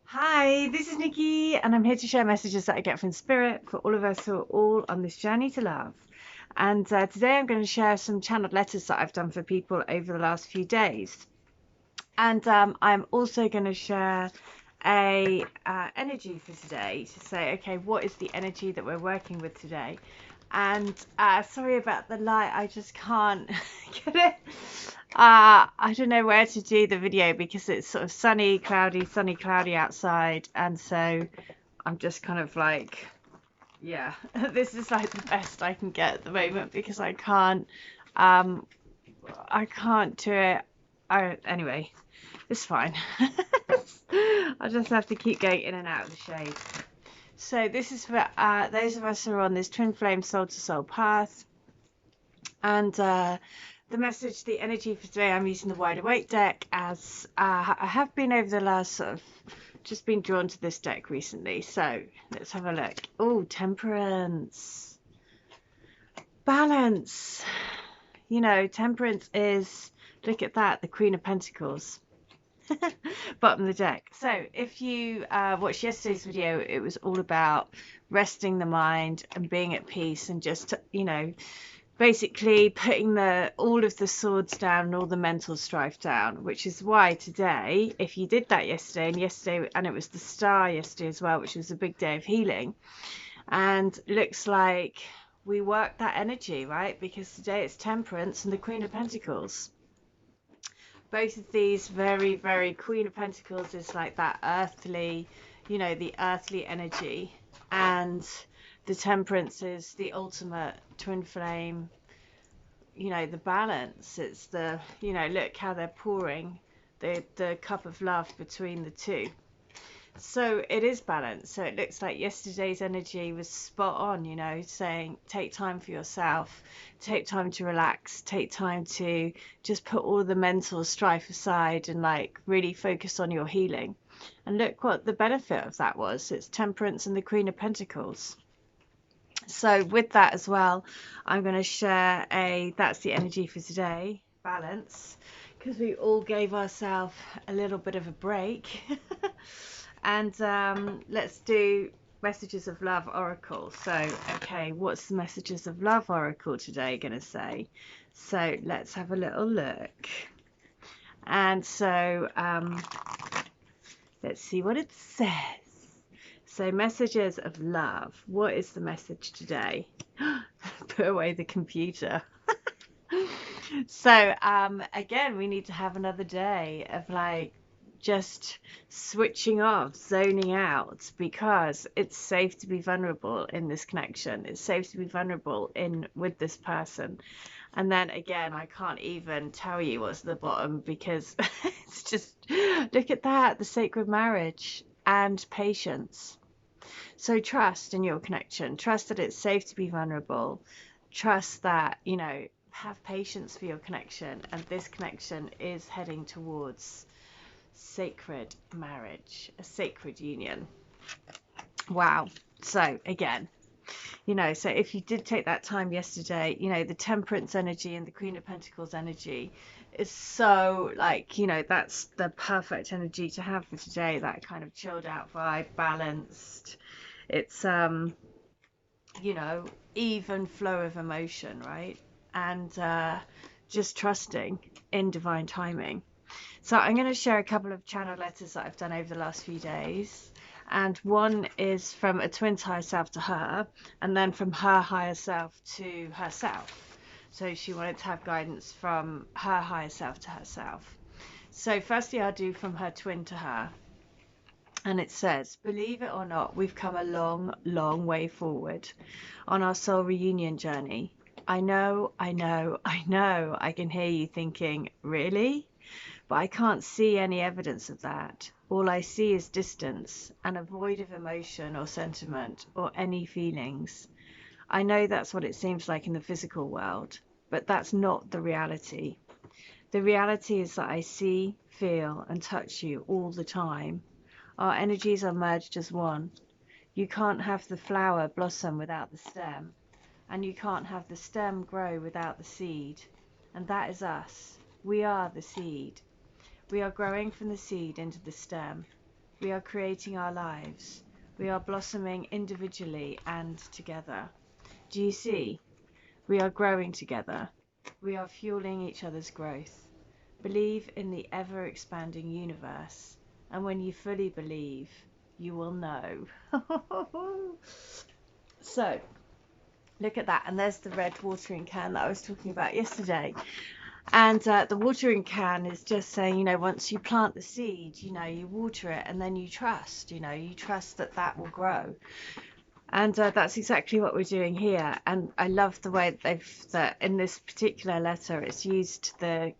Hi, this is Nikki, and I'm here to share messages that I get from Spirit for all of us who are all on this journey to love. And today I'm going to share some channeled letters that I've done for people over the last few days. And I'm also going to share a energy for today to say, okay, what is the energy that we're working with today? And sorry about the light, I just can't get it. I don't know where to do the video because it's sort of sunny, cloudy outside, and so I'm just kind of like, yeah, this is like the best I can get at the moment because um, I can't do it. Anyway, it's fine. I just have to keep going in and out of the shade. So this is for those of us who are on this twin flame soul to soul path. And the message, the energy for today, I'm using the Wide Awake deck as I have been over the last sort of just been drawn to this deck recently. So let's have a look. Oh, temperance, balance. You know, temperance is, look at that, the Queen of Pentacles. Bottom of the deck. So if you watched yesterday's video, it was all about resting the mind and being at peace and just, you know, basically putting all of the swords down and all the mental strife down, which is why today, if you did that yesterday, and it was the star yesterday as well, which was a big day of healing, and looks like we work that energy, right? Because today it's temperance and the Queen of Pentacles. Both of these very, very Queen of Pentacles is like that earthly, you know, the earthly energy, and the temperance is the ultimate twin flame, you know, the balance. It's the, you know, look how they're pouring the cup of love between the two. So it is balanced. So it looks like yesterday's energy was spot on, you know, saying take time for yourself, take time to relax, take time to just put all the mental strife aside and like really focus on your healing. And look what the benefit of that was. It's temperance and the Queen of Pentacles. So with that as well, I'm going to share that's the energy for today, balance, because we all gave ourselves a little bit of a break. And let's do messages of love oracle. So okay, what's the messages of love oracle today going to say? So let's have a little look. And so let's see what it says. So messages of love. What is the message today? Put away the computer. So again, we need to have another day of like just switching off, zoning out, because it's safe to be vulnerable in this connection. It's safe to be vulnerable in with this person. And then again, I can't even tell you what's at the bottom because it's just, look at that, the sacred marriage and patience. So trust in your connection, trust that it's safe to be vulnerable, trust that, you know, have patience for your connection, and this connection is heading towards sacred marriage, a sacred union. Wow. So again, you know, so if you did take that time yesterday, you know, the temperance energy and the Queen of Pentacles energy is so like, you know, that's the perfect energy to have for today, that kind of chilled out vibe, balanced. It's you know, even flow of emotion, right? And just trusting in divine timing. So I'm going to share a couple of channel letters that I've done over the last few days. And one is from a twin's higher self to her, and then from her higher self to herself. So she wanted to have guidance from her higher self to herself. So firstly, I'll do from her twin to her. And it says, believe it or not, we've come a long, long way forward on our soul reunion journey. I know, I can hear you thinking, really? But I can't see any evidence of that. All I see is distance and a void of emotion or sentiment or any feelings. I know that's what it seems like in the physical world, but that's not the reality. The reality is that I see, feel, and touch you all the time. Our energies are merged as one. You can't have the flower blossom without the stem, and you can't have the stem grow without the seed. And that is us. We are the seed. We are growing from the seed into the stem. We are creating our lives. We are blossoming individually and together. Do you see? We are growing together. We are fueling each other's growth. Believe in the ever-expanding universe, and when you fully believe, you will know. So, look at that, and there's the red watering can that I was talking about yesterday. And the watering can is just saying, once you plant the seed, you water it, and then you trust, you trust that that will grow. And that's exactly what we're doing here. And I love the way that in this particular letter, it's used the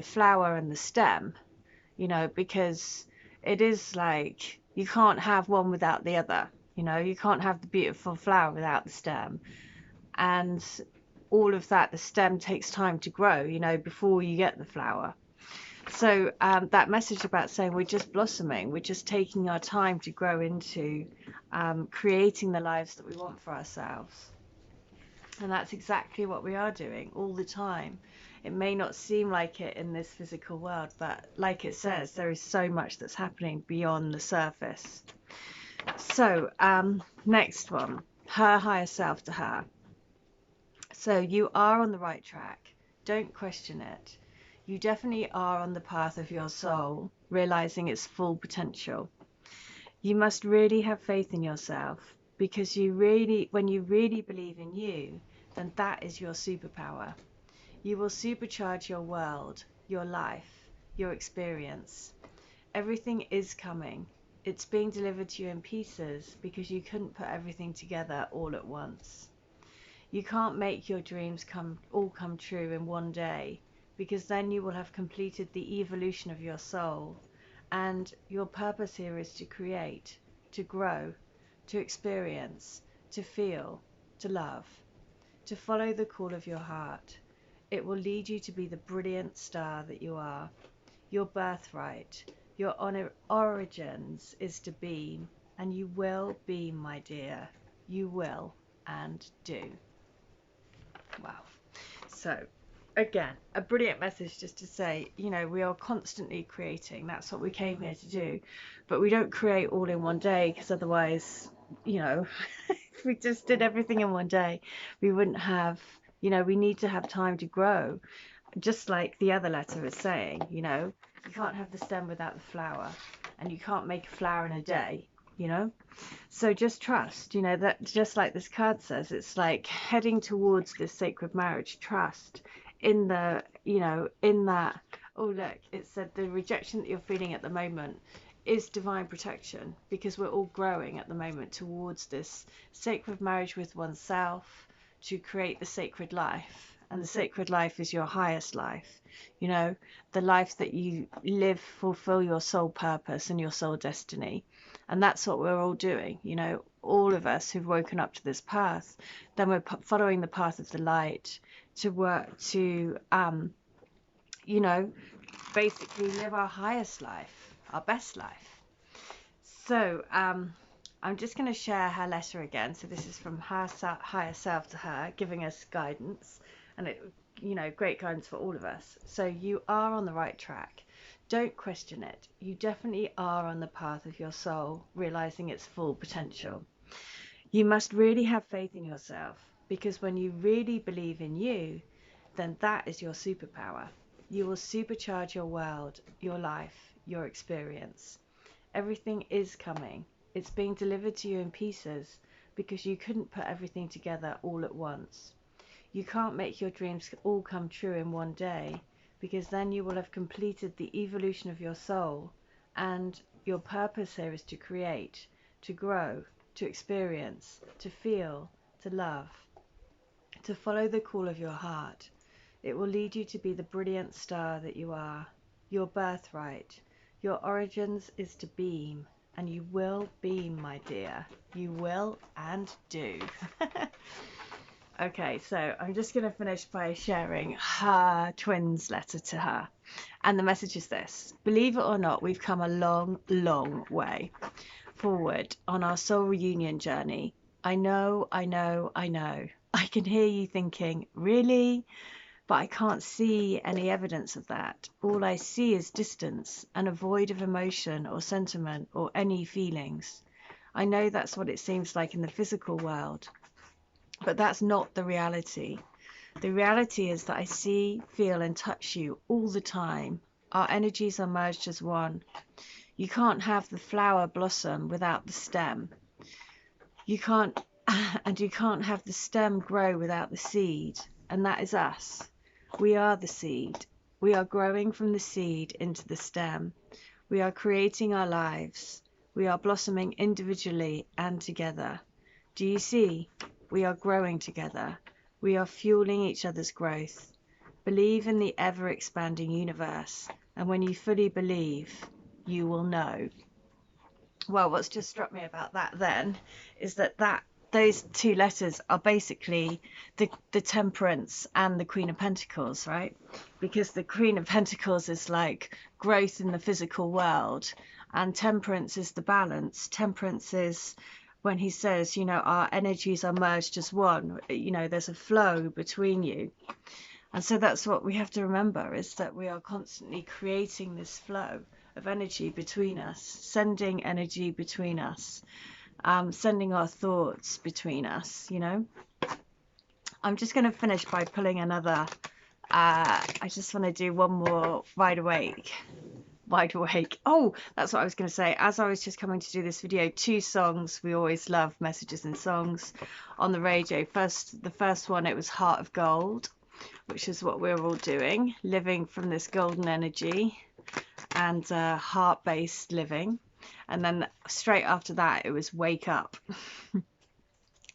flower and the stem, because it is like you can't have one without the other. You can't have the beautiful flower without the stem. And all of that, the stem takes time to grow, before you get the flower. So that message about saying we're just blossoming, we're just taking our time to grow into creating the lives that we want for ourselves. And that's exactly what we are doing all the time. It may not seem like it in this physical world, but like it says, there is so much that's happening beyond the surface. So next one, her higher self to her. So you are on the right track. Don't question it. You definitely are on the path of your soul, realizing its full potential. You must really have faith in yourself, because when you really believe in you, then that is your superpower. You will supercharge your world, your life, your experience. Everything is coming. It's being delivered to you in pieces because you couldn't put everything together all at once. You can't make your dreams all come true in one day, because then you will have completed the evolution of your soul, and your purpose here is to create, to grow, to experience, to feel, to love, to follow the call of your heart. It will lead you to be the brilliant star that you are. Your birthright, your origins is to beam, and you will beam, my dear. You will and do. Wow. So again, a brilliant message just to say, we are constantly creating. That's what we came here to do. But we don't create all in one day, because otherwise, if we just did everything in one day, we wouldn't have, we need to have time to grow. Just like the other letter is saying, you can't have the stem without the flower, and you can't make a flower in a day, So just trust, that just like this card says, it's like heading towards this sacred marriage. Trust in the, in that, oh look, it said the rejection that you're feeling at the moment is divine protection, because we're all growing at the moment towards this sacred marriage with oneself to create the sacred life. And the sacred life is your highest life, the life that you live, fulfill your soul purpose and your soul destiny. And that's what we're all doing, all of us who've woken up to this path. Then we're following the path of the light to work to, basically live our highest life, our best life. So I'm just going to share her letter again. So this is from her higher self to her, giving us guidance, and it, great guidance for all of us. So you are on the right track. Don't question it. You definitely are on the path of your soul, realizing its full potential. You must really have faith in yourself, because when you really believe in you, then that is your superpower. You will supercharge your world, your life, your experience. Everything is coming. It's being delivered to you in pieces, because you couldn't put everything together all at once. You can't make your dreams all come true in one day, because then you will have completed the evolution of your soul, and your purpose here is to create, to grow, to experience, to feel, to love, to follow the call of your heart. It will lead you to be the brilliant star that you are. Your birthright, your origins is to beam, and you will beam, my dear. You will and do. Okay, so I'm just going to finish by sharing her twins' letter to her. And the message is this: believe it or not, we've come a long, long way forward on our soul reunion journey. I know. I can hear you thinking, really? but I can't see any evidence of that. All I see is distance and a void of emotion or sentiment or any feelings. I know that's what it seems like in the physical world, but that's not the reality. The reality is that I see, feel, and touch you all the time. Our energies are merged as one. You can't have the flower blossom without the stem. You can't, and you can't have the stem grow without the seed, and that is us. We are the seed. We are growing from the seed into the stem. We are creating our lives. We are blossoming individually and together. Do you see? We are growing together. We are fueling each other's growth. Believe in the ever-expanding universe, and when you fully believe, you will know. Well, what's just struck me about that then is that those two letters are basically the Temperance and the Queen of Pentacles, right? Because the Queen of Pentacles is like growth in the physical world, and Temperance is the balance. Temperance is when he says, you know, our energies are merged as one, you know, there's a flow between you. And so that's what we have to remember, is that we are constantly creating this flow of energy between us, sending energy between us, sending our thoughts between us, you know. I'm just going to finish by pulling another, I just want to do one more wide awake. Oh, that's what I was going to say. As I was just coming to do this video, 2 songs. We always love messages and songs on the radio. The first one, it was Heart of Gold, which is what we're all doing, living from this golden energy and heart-based living. And then straight after that, it was Wake Up.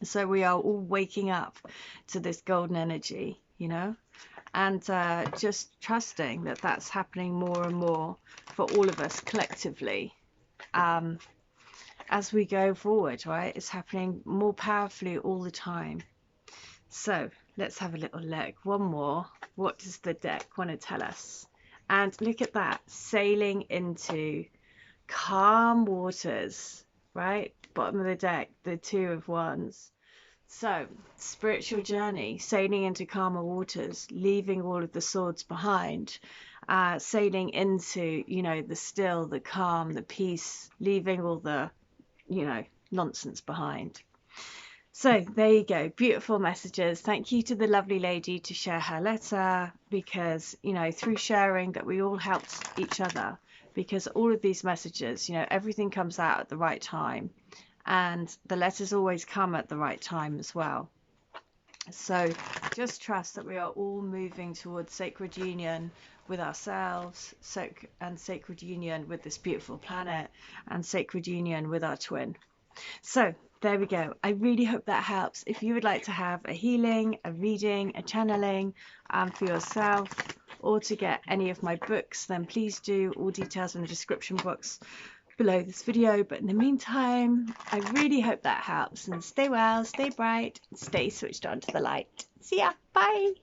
So we are all waking up to this golden energy, you know, and just trusting that that's happening more and more for all of us collectively as we go forward, right? It's happening more powerfully all the time. So let's have a little look. One more. What does the deck want to tell us? And look at that, sailing into calm waters, right? Bottom of the deck, the 2 of Wands. So, spiritual journey, sailing into calmer waters, leaving all of the swords behind, sailing into, you know, the still, the calm, the peace, leaving all the, you know, nonsense behind. So there you go, beautiful messages. Thank you to the lovely lady to share her letter, because, you know, through sharing that we all helped each other, because all of these messages, you know, everything comes out at the right time, and the letters always come at the right time as well. So just trust that we are all moving towards sacred union with ourselves, and sacred union with this beautiful planet, and sacred union with our twin. So there we go. I really hope that helps. If you would like to have a healing, a reading, a channeling for yourself, or to get any of my books, then please do. All details in the description box below this video. But in the meantime, I really hope that helps, and stay well, stay bright, stay switched on to the light. See ya. Bye.